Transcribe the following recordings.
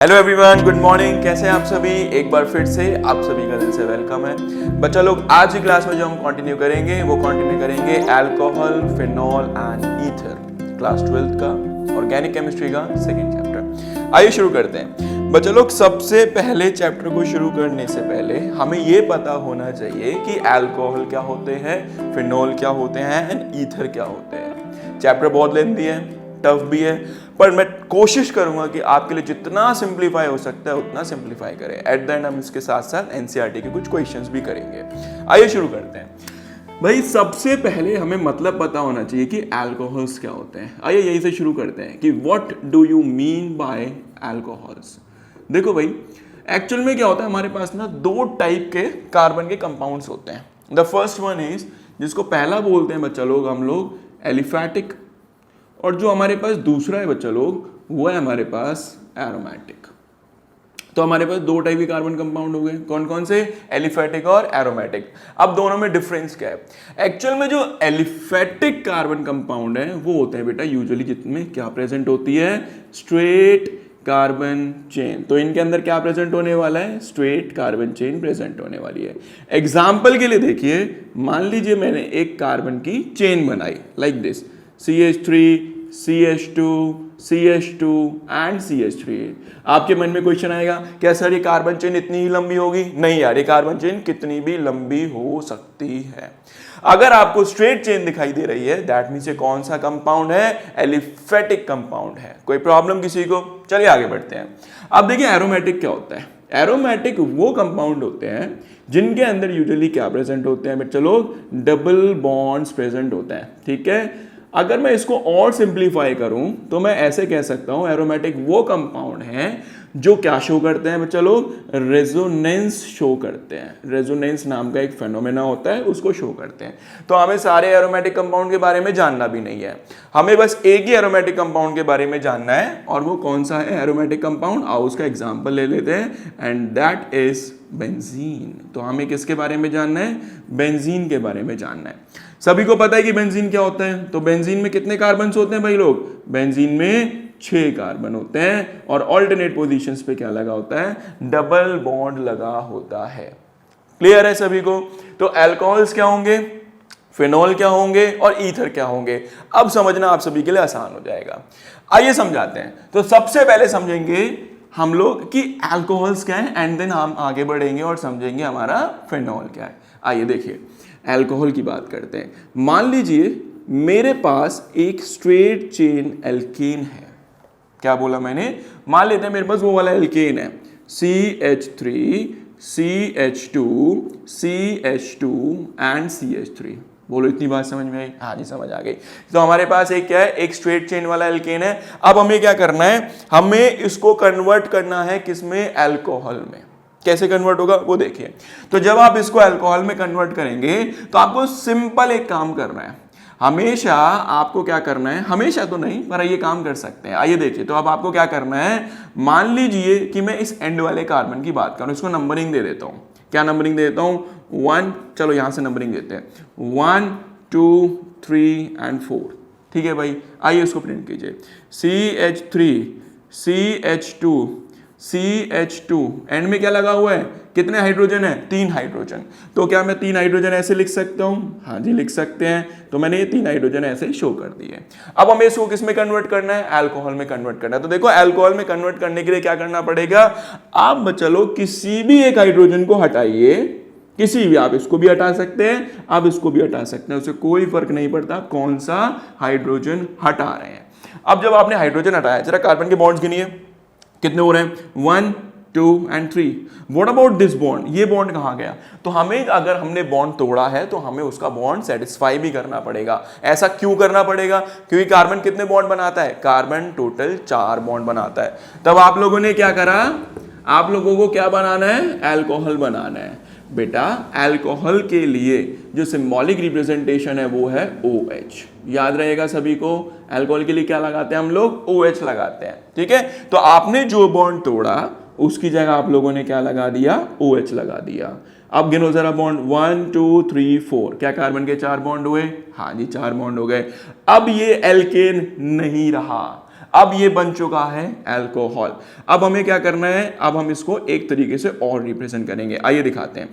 Hello everyone, good morning. कैसे हैं आप सभी? एक बार फिर से आप सभी का दिल से वेलकम है। बच्चा लोग, आज की क्लास में जो हम कंटिन्यू करेंगे वो कंटिन्यू करेंगे alcohol, phenol and ether, class 12th का ऑर्गेनिक केमिस्ट्री का सेकंड चैप्टर। आइए शुरू करते हैं। बच्चा लोग, सबसे पहले चैप्टर को शुरू करने से पहले हमें ये पता होना चाहिए कि अल्कोहल क्या होते हैं, फिनॉल क्या होते हैं एंड ईथर क्या होते हैं। चैप्टर बहुत लेंथी है, टफ भी है, पर मैं कोशिश करूंगा कि आपके लिए जितना सिंप्लीफाई हो सकता है उतना सिंप्लीफाई करें। एट द एंड हम इसके साथ साथ एनसीईआरटी के कुछ क्वेश्चंस भी करेंगे। आइए शुरू करते हैं। भाई, सबसे पहले हमें मतलब पता होना चाहिए कि अल्कोहल्स क्या होते हैं। आइए यही से शुरू करते हैं कि what do you mean by alcohols. देखो भाई, एक्चुअल में क्या होता है, हमारे पास ना दो टाइप के कार्बन के कंपाउंड्स होते हैं। द फर्स्ट वन इज, जिसको पहला बोलते हैं बच्चा लोग हम लोग एलिफैटिक, और जो हमारे पास दूसरा है बच्चा लोग वो है हमारे पास एरोमेटिक। तो हमारे पास दो टाइप के कार्बन कंपाउंड हो गए। कौन कौन से? एलिफैटिक और एरोमेटिक। अब दोनों में डिफरेंस क्या है? एक्चुअल में जो एलिफैटिक कार्बन कंपाउंड है वो होते हैं बेटा यूजुअली जिसमें क्या प्रेजेंट होती है, स्ट्रेट कार्बन चेन। तो इनके अंदर क्या प्रेजेंट होने वाला है? स्ट्रेट कार्बन चेन प्रेजेंट होने वाली है। एग्जाम्पल के लिए देखिए, मान लीजिए मैंने एक कार्बन की चेन बनाई like this, CH3, CH2, CH2 and CH3। आपके मन में क्वेश्चन आएगा, क्या सर ये कार्बन चेन इतनी ही लंबी होगी? नहीं यार, ये कार्बन चेन कितनी भी लंबी हो सकती है। अगर आपको स्ट्रेट चेन दिखाई दे रही है, दैट मींस ये कौन सा कंपाउंड है? एलिफैटिक कंपाउंड है। कोई प्रॉब्लम किसी को? चलिए आगे बढ़ते हैं। अब देखिए एरोमेटिक क्या होता है। एरोमेटिक वो कंपाउंड होते हैं जिनके अंदर यूजुअली क्या प्रेजेंट होते हैं बच्चे लोग? डबल बॉन्ड्स प्रेजेंट होते हैं। ठीक है, अगर मैं इसको और सिंप्लीफाई करूं तो मैं ऐसे कह सकता हूं, एरोमेटिक वो कंपाउंड हैं जो क्या शो करते हैं बच्चा लोग? रेजोनेंस शो करते हैं। रेजोनेंस नाम का एक फेनोमेना होता है, उसको शो करते हैं। तो हमें सारे एरोमेटिक कंपाउंड के बारे में जानना भी नहीं है, हमें बस एक ही एरोमेटिक कंपाउंड के बारे में जानना है, और वो कौन सा है एरोमेटिक कंपाउंड? आओ उसका एग्जाम्पल ले लेते हैं, एंड दैट इज बेंजीन। तो हमें किसके बारे में जानना है? बेंजीन के बारे में जानना है। सभी को पता है कि बेंजीन क्या होता है। तो बेंजीन में कितने कार्बन होते हैं भाई लोग? बेंजीन में 6 कार्बन होते हैं, और ऑल्टरनेट पोजीशंस पे क्या लगा होता है? डबल बॉन्ड लगा होता है। क्लियर है सभी को? तो अल्कोहल्स क्या होंगे, फिनॉल क्या होंगे और ईथर क्या होंगे? अब समझना आप सभी के लिए आसान हो जाएगा। आइए समझाते हैं। तो सबसे पहले समझेंगे हम लोग कि अल्कोहल्स क्या है, एंड देन हम आगे बढ़ेंगे और समझेंगे हमारा फिनॉल क्या है। आइए देखिए, अल्कोहल की बात करते हैं। मान लीजिए मेरे पास एक स्ट्रेट चेन एल्केन है। क्या बोला मैंने? मान लेते हैं मेरे पास वो वाला एल्केन है, CH3, CH2, CH2 and CH3। बोलो, इतनी बात समझ में आई? हाँ जी, समझ आ गई। तो हमारे पास एक क्या है? एक स्ट्रेट चेन वाला एल्केन है। अब हमें क्या करना है? हमें इसको कन्वर्ट करना है किसमें? अल्कोहल में। कैसे कन्वर्ट होगा वो देखिए। तो जब आप इसको अल्कोहल में कन्वर्ट करेंगे तो आपको सिंपल एक काम करना है। हमेशा आपको क्या करना है, हमेशा तो नहीं पर ये काम कर सकते हैं। आइए देखिए, तो अब आपको क्या करना है, मान लीजिए कि मैं इस एंड वाले कार्बन की बात करूं, इसको नंबरिंग दे देता हूं। क्या नंबरिंग दे देता हूं? 1, चलो यहां से नंबरिंग देते हैं, 1, 2, 3 एंड 4। ठीक है भाई, आइए इसको प्रिंट कीजिए। CH3, CH2, CH2, एंड में क्या लगा हुआ है? कितने हाइड्रोजन है? 3 हाइड्रोजन। तो क्या मैं 3 हाइड्रोजन ऐसे लिख सकता हूं? हाँ जी, लिख सकते हैं। तो मैंने ये 3 हाइड्रोजन ऐसे शो कर दिए। अब हमें इसको किस में कन्वर्ट करना है? अल्कोहल में कन्वर्ट करना है। तो देखो, अल्कोहल में कन्वर्ट करने के लिए क्या करना पड़ेगा? आप चलो किसी भी एक हाइड्रोजन को हटाइए, किसी भी, आप इसको भी हटा सकते हैं, आप इसको भी हटा सकते हैं, उससे कोई फर्क नहीं पड़ता कौन सा हाइड्रोजन हटा रहे हैं। अब जब आपने हाइड्रोजन हटाया, जरा कार्बन के बॉन्ड्स गिनिए, कितने हो रहे हैं? 1, 2 and 3। What about this bond? ये बॉन्ड कहां गया? तो हमें, अगर हमने बॉन्ड तोड़ा है तो हमें उसका बॉन्ड सेटिस्फाई भी करना पड़ेगा। ऐसा क्यों करना पड़ेगा? क्योंकि कार्बन कितने बॉन्ड बनाता है? कार्बन टोटल 4 बॉन्ड बनाता है। तब आप लोगों ने क्या करा? आप लोगों को क्या बनाना है? अल्कोहल बनाना है। बेटा, अल्कोहल के लिए जो सिंबॉलिक रिप्रेजेंटेशन है वो है OH। याद रहेगा सभी को, अल्कोहल के लिए क्या लगाते हैं हम लोग? OH लगाते हैं। ठीक है, तो आपने जो बॉन्ड तोड़ा उसकी जगह आप लोगों ने क्या लगा दिया? OH लगा दिया। अब गिनो जरा बॉन्ड, 1, 2, 3, 4। क्या कार्बन के 4 बॉन्ड हुए? हाँ जी, 4 बॉन्ड हो गए। अब ये एल्केन नहीं रहा। अब ये बन चुका है अल्कोहल। अब हमें क्या करना है, अब हम इसको एक तरीके से और रिप्रेजेंट करेंगे, आइए दिखाते हैं।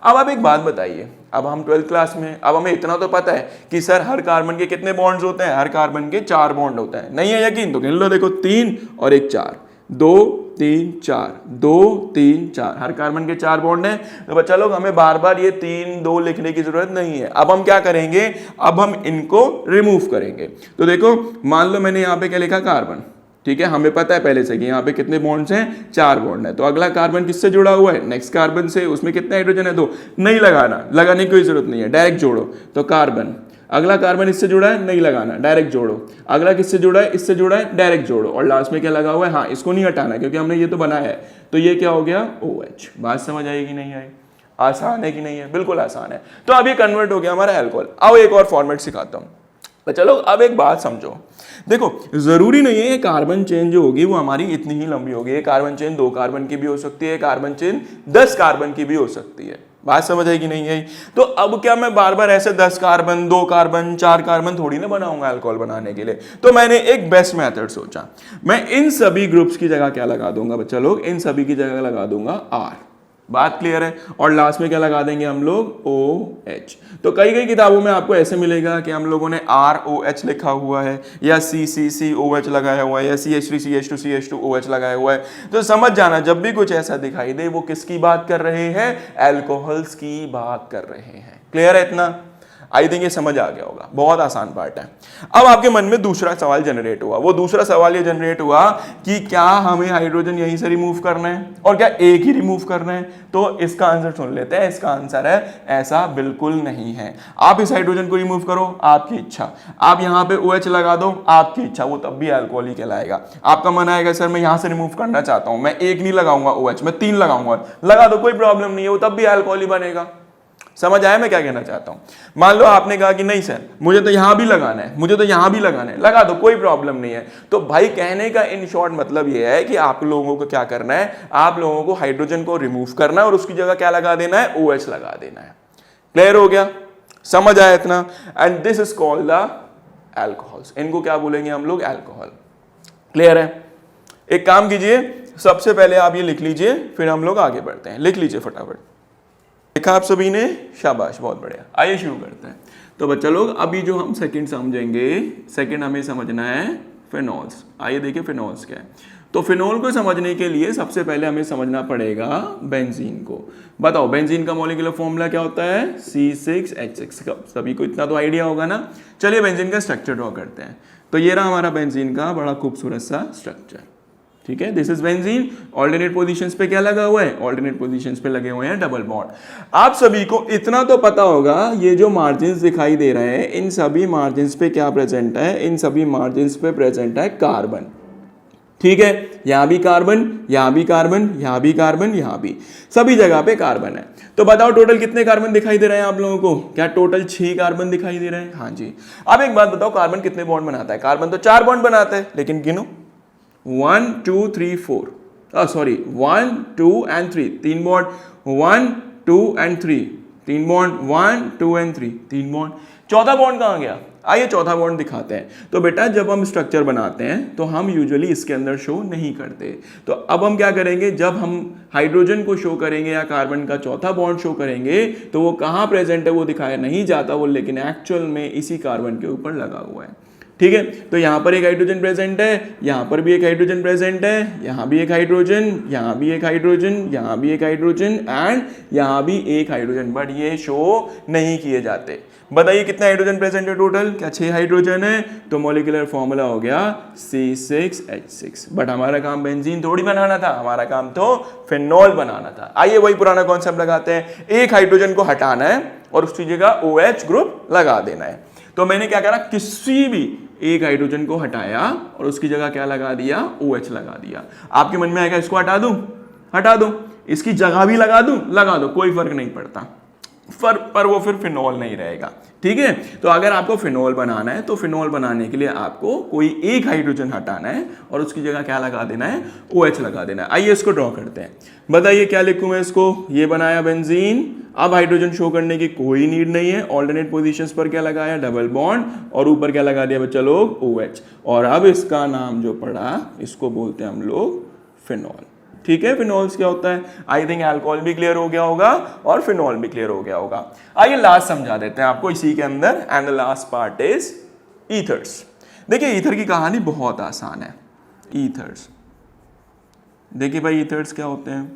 अब आप एक बात बताइए, अब हम 12th क्लास में, अब हमें इतना तो पता है कि सर हर कार्बन के कितने बॉन्ड्स होते हैं, हर कार्बन के 4 बॉन्ड होते हैं। नहीं है यकीन तो गिन लो, देखो 3 और 1 4, 2 3 4, 2 3 4, हर कार्बन के 4 बॉन्ड हैं। तो बच्चा लोग हमें बार बार ये 3 2 लिखने की जरूरत नहीं है। अब हम क्या करेंगे, अब हम इनको रिमूव करेंगे। तो देखो मान लो मैंने यहाँ पे क्या लिखा, कार्बन, ठीक है, हमें पता है पहले से कि यहाँ पे कितने बॉन्ड्स हैं, 4 बॉन्ड है। तो अगला कार्बन किससे जुड़ा हुआ है, नेक्स्ट कार्बन से, उसमें कितने हाइड्रोजन है, 2, नहीं लगाने की कोई जरूरत नहीं है, डायरेक्ट जोड़ो। तो कार्बन, अगला कार्बन इससे जुड़ा है, नहीं लगाना, डायरेक्ट जोड़ो। अगला किससे जुड़ा है, इससे जुड़ा है, डायरेक्ट जोड़ो। और लास्ट में क्या लगा हुआ है, हाँ इसको नहीं हटाना क्योंकि हमने ये तो बनाया है। तो ये क्या हो गया, OH। बात समझ आएगी कि नहीं आई, आसान है कि नहीं है, बिल्कुल आसान है। तो अब ये कन्वर्ट हो गया हमारा अल्कोहल। अब एक और फॉर्मेट सिखाता हूँ। तो चलो अब एक बात समझो, देखो जरूरी नहीं है कार्बन चेन जो होगी वो हमारी इतनी ही लंबी होगी। कार्बन चेन 2 कार्बन की भी हो सकती है, कार्बन चेन 10 कार्बन की भी हो सकती है। बात समझ आई कि नहीं आई। तो अब क्या मैं बार बार ऐसे 10 कार्बन 2 कार्बन 4 कार्बन थोड़ी ना बनाऊंगा अल्कोहल बनाने के लिए। तो मैंने एक बेस्ट मेथड सोचा, मैं इन सभी ग्रुप्स की जगह क्या लगा दूंगा बच्चा लोग, इन सभी की जगह लगा दूंगा R। बात क्लियर है। और लास्ट में क्या लगा देंगे हम लोग, OH। तो कई किताबों में आपको ऐसे मिलेगा कि हम लोगों ने ROH लिखा हुआ है, या CCCOH लगाया हुआ है, या CH3CH2CH2OH लगाया हुआ है। तो समझ जाना जब भी कुछ ऐसा दिखाई दे वो किसकी बात कर रहे हैं, अल्कोहल्स की बात कर रहे हैं। क्लियर है इतना, आई थिंक ये समझ आ गया होगा, बहुत आसान पार्ट है। अब आपके मन में दूसरा सवाल जनरेट हुआ, वो दूसरा सवाल ये जनरेट हुआ कि क्या हमें हाइड्रोजन यहीं से रिमूव करना है और क्या एक ही रिमूव करना है। तो इसका आंसर सुन लेते हैं। इसका आंसर है ऐसा बिल्कुल नहीं है। आप इस हाइड्रोजन को रिमूव करो, आपकी इच्छा, आप यहाँ पे OH लगा दो, आपकी इच्छा, वो तब भी अल्कोहल ही कहलाएगा। आपका मन आएगा सर मैं यहाँ से रिमूव करना चाहता हूँ, मैं एक नहीं लगाऊंगा OH, मैं 3 लगाऊंगा, लगा दो, कोई प्रॉब्लम नहीं है, वो तब भी अल्कोहल ही बनेगा। समझ आया मैं क्या कहना चाहता हूं। मान लो आपने कहा कि नहीं सर मुझे तो यहां भी लगाना है, मुझे तो यहां भी लगाना है, लगा दो, कोई प्रॉब्लम नहीं है। तो भाई कहने का इन शॉर्ट मतलब यह है कि आप लोगों को क्या करना है, आप लोगों को हाइड्रोजन को रिमूव करना है और उसकी जगह क्या लगा देना है, OH लगा देना है। क्लियर हो गया, समझ आया इतना। And this is called the alcohols. इनको क्या बोलेंगे हम लोग, अल्कोहल। क्लियर है। एक काम कीजिए, सबसे पहले आप ये लिख लीजिए, फिर हम लोग आगे बढ़ते हैं। लिख लीजिए फटाफट। लिखा आप सभी ने, शाबाश, बहुत बढ़िया। आइए शुरू करते हैं। तो बच्चा लोग अभी जो हम सेकंड समझेंगे, सेकंड हमें समझना है फिनोल्स। आइए देखिए फिनोल्स क्या है। तो फिनोल को समझने के लिए सबसे पहले हमें समझना पड़ेगा बेंजीन को। बताओ बेंजीन का मॉलिक्यूलर फॉर्मूला क्या होता है, C6H6। सभी को इतना तो आइडिया होगा ना। चलिए बेंजीन का स्ट्रक्चर ड्रॉ करते हैं। तो ये रहा हमारा बेंजीन का बड़ा खूबसूरत सा स्ट्रक्चर, ठीक है। This is benzene. Alternate positions पे क्या लगा हुआ है, ऑल्टरनेट पोजीशंस पे लगे हुए हैं डबल बॉन्ड। आप सभी को इतना तो पता होगा, ये जो मार्जिन्स दिखाई दे रहे हैं इन सभी मार्जिन्स पे क्या प्रेजेंट है, इन सभी मार्जिन्स पे प्रेजेंट है कार्बन, ठीक है। यहां भी कार्बन, यहां भी कार्बन, यहां भी कार्बन, यहां भी, सभी जगह पे कार्बन है। तो बताओ टोटल कितने कार्बन दिखाई दे रहे हैं आप लोगों को, क्या टोटल 6 कार्बन दिखाई दे रहे हैं। हाँ जी। अब एक बात बताओ, कार्बन कितने बॉन्ड बनाता है, कार्बन तो 4 बॉन्ड बनाता है, लेकिन गिनो 1 2 3 4, sorry 1 2 and 3, 3 bond, 1 2 and 3, 3 bond, 1 2 and 3, 3 bond. चौथा बॉन्ड कहाँ गया, आइए चौथा बॉन्ड दिखाते हैं। तो बेटा जब हम स्ट्रक्चर बनाते हैं तो हम यूजुअली इसके अंदर शो नहीं करते। तो अब हम क्या करेंगे, जब हम हाइड्रोजन को शो करेंगे या कार्बन का चौथा बॉन्ड शो करेंगे तो वो कहाँ प्रेजेंट है वो दिखाया नहीं जाता, वो लेकिन एक्चुअल में इसी कार्बन के ऊपर लगा हुआ है, ठीक है। तो यहाँ पर एक हाइड्रोजन प्रेजेंट है, यहाँ पर भी एक हाइड्रोजन प्रेजेंट है, यहाँ भी एक हाइड्रोजन, यहाँ भी एक हाइड्रोजन, यहाँ भी एक हाइड्रोजन एंड यहाँ भी एक हाइड्रोजन, बट ये शो नहीं किए जाते। बताइए कितने हाइड्रोजन प्रेजेंट है टोटल, क्या 6 हाइड्रोजन है। तो मॉलिक्यूलर फॉर्मूला हो गया C6H6। बट हमारा काम बेंजीन थोड़ी बनाना था, हमारा काम तो फिनोल बनाना था। आइए वही पुराना कॉन्सेप्ट लगाते हैं, एक हाइड्रोजन को हटाना है और उसकी जगह OH ग्रुप लगा देना है। तो मैंने क्या करा, किसी भी एक हाइड्रोजन को हटाया और उसकी जगह क्या लगा दिया, OH लगा दिया। आपके मन में आएगा इसको हटा दूं, हटा दो, इसकी जगह भी लगा दूं, लगा दो, कोई फर्क नहीं पड़ता। पर वो फिर फिनॉल नहीं रहेगा। ठीक है, तो अगर आपको फिनॉल बनाना है तो फिनॉल बनाने के लिए आपको कोई एक हाइड्रोजन हटाना है और उसकी जगह क्या लगा देना है, OH लगा देना है। आइए इसको ड्रॉ करते हैं। बताइए क्या लिखूं मैं इसको, ये बनाया बेंजीन, अब हाइड्रोजन शो करने की कोई नीड नहीं है, ऑल्टरनेट पोजीशंस पर क्या लगाया, डबल बॉन्ड, और ऊपर क्या लगा दिया बच्चा लोग, OH, और अब इसका नाम जो पड़ा इसको बोलते हैं हम लोग फिनॉल। ठीक है, फिनॉल्स क्या होता है, आई थिंक अल्कोहल भी क्लियर हो गया होगा और फिनॉल भी क्लियर हो गया होगा। आइए लास्ट समझा देते हैं आपको इसी के अंदर, and the last part is ethers. देखिए ईथर की कहानी बहुत आसान है। ईथर्स, देखिए भाई ईथर्स क्या होते हैं।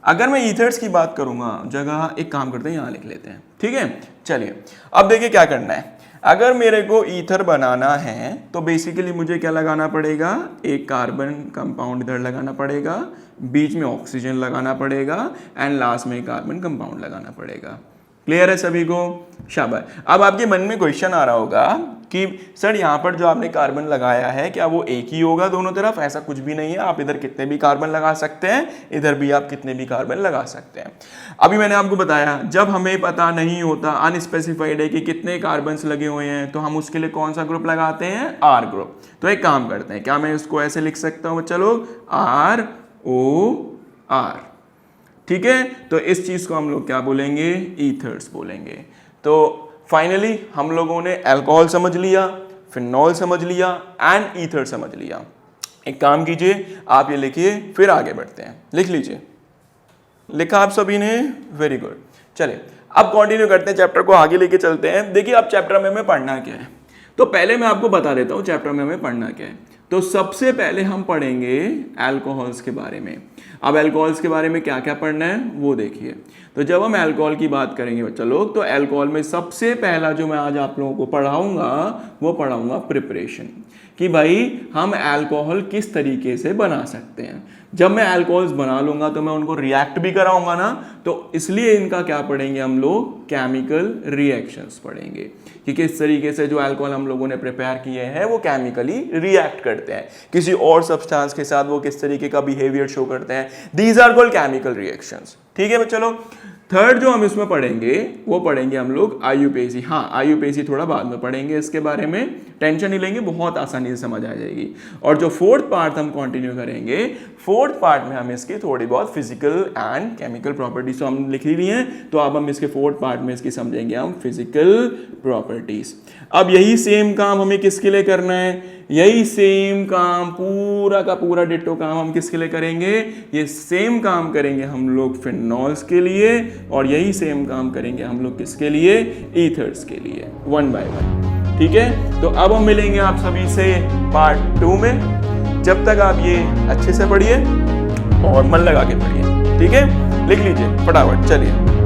अगर मैं ईथर्स की बात करूंगा, जगह एक काम करते हैं यहां लिख लेते हैं। ठीक है, चलिए अब देखिए क्या करना है। अगर मेरे को ईथर बनाना है तो बेसिकली मुझे क्या लगाना पड़ेगा, एक कार्बन कंपाउंड इधर लगाना पड़ेगा, बीच में ऑक्सीजन लगाना पड़ेगा, एंड लास्ट में कार्बन कंपाउंड लगाना पड़ेगा। क्लियर है सभी को, शाबाश। अब आपके मन में क्वेश्चन आ रहा होगा कि सर यहाँ पर जो आपने कार्बन लगाया है क्या वो एक ही होगा दोनों तरफ, ऐसा कुछ भी नहीं है, आप इधर कितने भी कार्बन लगा सकते हैं, इधर भी आप कितने भी कार्बन लगा सकते हैं। अभी मैंने आपको बताया जब हमें पता नहीं होता, अनस्पेसिफाइड है कि कितने कार्बन्स लगे हुए हैं, तो हम उसके लिए कौन सा ग्रुप लगाते हैं, R ग्रुप। तो एक काम करते हैं, क्या मैं इसको ऐसे लिख सकता हूँ बच्चा लोग, ROR। ठीक है, तो इस चीज को हम लोग क्या बोलेंगे, ईथर्स बोलेंगे। तो फाइनली हम लोगों ने अल्कोहल समझ लिया, फिनॉल समझ लिया एंड ईथर समझ लिया। एक काम कीजिए, आप ये लिखिए फिर आगे बढ़ते हैं। लिख लीजिए, लिखा आप सभी ने, वेरी गुड। चलिए अब कंटिन्यू करते हैं, चैप्टर को आगे लेके चलते हैं। देखिए अब चैप्टर में हमें पढ़ना क्या है, तो पहले मैं आपको बता देता हूं चैप्टर में हमें पढ़ना क्या है। तो सबसे पहले हम पढ़ेंगे अल्कोहल्स के बारे में। अब अल्कोहल्स के बारे में क्या क्या पढ़ना है वो देखिए। तो जब हम अल्कोहल की बात करेंगे बच्चा लोग, तो अल्कोहल में सबसे पहला जो मैं आज आप लोगों को पढ़ाऊंगा वो पढ़ाऊंगा प्रिपरेशन, कि भाई हम अल्कोहल किस तरीके से बना सकते हैं। जब मैं अल्कोहल्स बना लूंगा तो मैं उनको रिएक्ट भी कराऊंगा ना, तो इसलिए इनका क्या पढ़ेंगे हम लोग, केमिकल रिएक्शंस पढ़ेंगे, कि किस तरीके से जो अल्कोहल हम लोगों ने प्रिपेयर किए हैं वो केमिकली रिएक्ट करते हैं किसी और सब्सटेंस के साथ, वो किस तरीके का बिहेवियर शो करते हैं। These are called chemical reactions. ठीक है चलो, थर्ड जो हम इसमें पढ़ेंगे वो पढ़ेंगे हम लोग आईयूपीएसी। हाँ, आईयूपीएसी थोड़ा बाद में पढ़ेंगे, इसके बारे में टेंशन नहीं लेंगे, बहुत आसानी से समझ आ जाएगी। और जो फोर्थ पार्ट हम कंटिन्यू करेंगे, फोर्थ पार्ट में हम इसकी थोड़ी बहुत फिजिकल एंड केमिकल प्रॉपर्टीज तो हम लिख ही लिए हैं, तो अब हम इसके फोर्थ पार्ट में इसकी समझेंगे हम फिजिकल प्रॉपर्टीज। अब यही सेम काम हमें किसके लिए करना है, यही सेम काम पूरा का पूरा डिट्टो काम हम किसके लिए करेंगे, ये सेम काम करेंगे हम लोग फिनॉल्स के लिए, और यही सेम काम करेंगे हम लोग किसके लिए, ईथर्स के लिए, वन बाय वन। ठीक है, तो अब हम मिलेंगे आप सभी से पार्ट 2 में। जब तक आप ये अच्छे से पढ़िए और मन लगा के पढ़िए। ठीक है, लिख लीजिए फटाफट, चलिए।